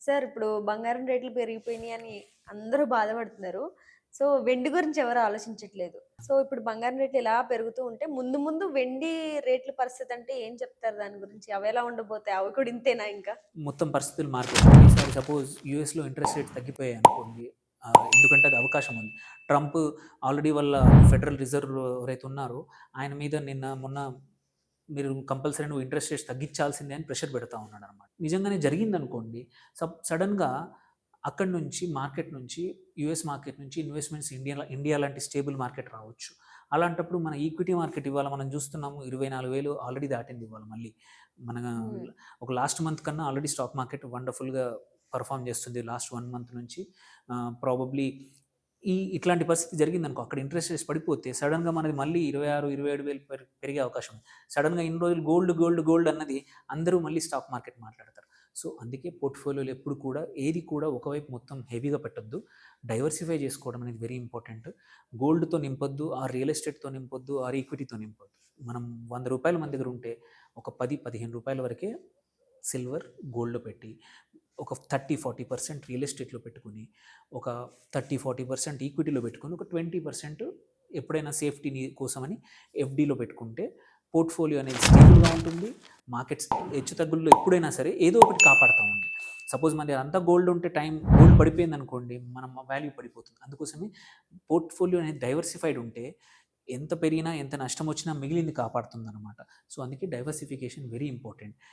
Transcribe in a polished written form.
Sir ఇప్పుడు బంగారం రేట్లు పెరిగిపోయినాయని అందరూ బాధపడుతున్నారు. సో, వెండి గురించి ఎవరు ఆలోచించట్లేదు. సో, ఇప్పుడు బంగారం రేట్లు ఇలా పెరుగుతూ ఉంటే ముందు ముందు వెండి రేట్ల పరిస్థితి అంటే ఏం చెప్తారు దాని గురించి? అవెలా ఉండబోతాయి? అవి కూడా ఇంతేనా ఇంకా? మొత్తం పరిస్థితులు మారిపోతాయి. ఈసారి సపోజ్ యూఎస్‌లో ఇంట్రెస్ట్ రేట్స్ తగ్గిపోయాయనుకోండి. ఎందుకంటే అది అవకాశం ఉంది. ట్రంప్ ఆల్రెడీ వాళ్ళ ఫెడరల్ రిజర్వ్ ఎవరైతే ఉన్నారో ఆయన మీద మొన్న మీరు కంపల్సరీ నువ్వు ఇంట్రెస్ట్ రేట్స్ తగ్గించాల్సిందే అని ప్రెషర్ పెడతా ఉన్నాడనమాట. నిజంగానే జరిగిందనుకోండి. సడెన్‌గా అక్కడి నుంచి మార్కెట్ నుంచి యూఎస్ మార్కెట్ నుంచి ఇన్వెస్ట్‌మెంట్స్ ఇండియా లాంటి స్టేబుల్ మార్కెట్ రావచ్చు. అలాంటప్పుడు మన ఈక్విటీ మార్కెట్ ఇవాళ మనం చూస్తున్నాము 24,000 ఆల్రెడీ దాటింది ఇవాళ మళ్ళీ. మన హ్మ్. ఒక లాస్ట్ మంత్ కన్నా ఆల్రెడీ స్టాక్ మార్కెట్ వండర్‌ఫుల్‌గా పెర్ఫార్మ్ చేస్తుంది. లాస్ట్ 1 మంత్ నుంచి ప్రాబబ్లీ ఇట్లాంటి పరిస్థితి జరిగిందనుకో, అక్కడ ఇంట్రెస్ట్ రేట్స్ పడిపోతే సడెన్‌గా మనది మళ్ళీ 26, 27,000 పెరిగే అవకాశం ఉంది. సడెన్‌గా ఇన్ని రోజులు గోల్డ్ అన్నది అందరూ మళ్ళీ స్టాక్ మార్కెట్ మాట్లాడతారు. సో, అందుకే పోర్ట్‌ఫోలియోలో ఎప్పుడు కూడా ఏది కూడా ఒకవైపు మొత్తం హెవీగా పెట్టొద్దు. డైవర్సిఫై చేసుకోవడం అనేది వెరీ ఇంపార్టెంట్. గోల్డ్‌తో నింపొద్దు, రియల్ ఎస్టేట్‌తో నింపొద్దు, ఈక్విటీతో నింపొద్దు. మనం రూ. 100 మన దగ్గర ఉంటే ఒక 10, 15 వరకే సిల్వర్, గోల్డ్‌లో పెట్టి, ఒక 30, 40% రియల్ ఎస్టేట్‌లో పెట్టుకొని, ఒక 30, 40% ఈక్విటీలో పెట్టుకొని, ఒక 20% ఎప్పుడైనా సేఫ్టీ కోసమని ఎఫ్‌డీలో పెట్టుకుంటే పోర్ట్‌ఫోలియో అనేది స్టేబుల్‌గా ఉంటుంది. మార్కెట్స్ హెచ్చుతగ్గుల్లో ఎప్పుడైనా సరే ఏదో ఒకటి కాపాడుతా ఉంది. సపోజ్ మనది అంతా గోల్డ్ ఉంటే గోల్డ్ పడిపోయిందనుకోండి, మనం వాల్యూ పడిపోతుంది. అందుకోసమే పోర్ట్‌ఫోలియో అనేది డైవర్సిఫైడ్ ఉంటే ఎంత పెరిగినా, ఎంత నష్టమొచ్చినా మిగిలింది కాపాడుతుందనమాట. సో, అందుకే డైవర్సిఫికేషన్ వెరీ ఇంపార్టెంట్.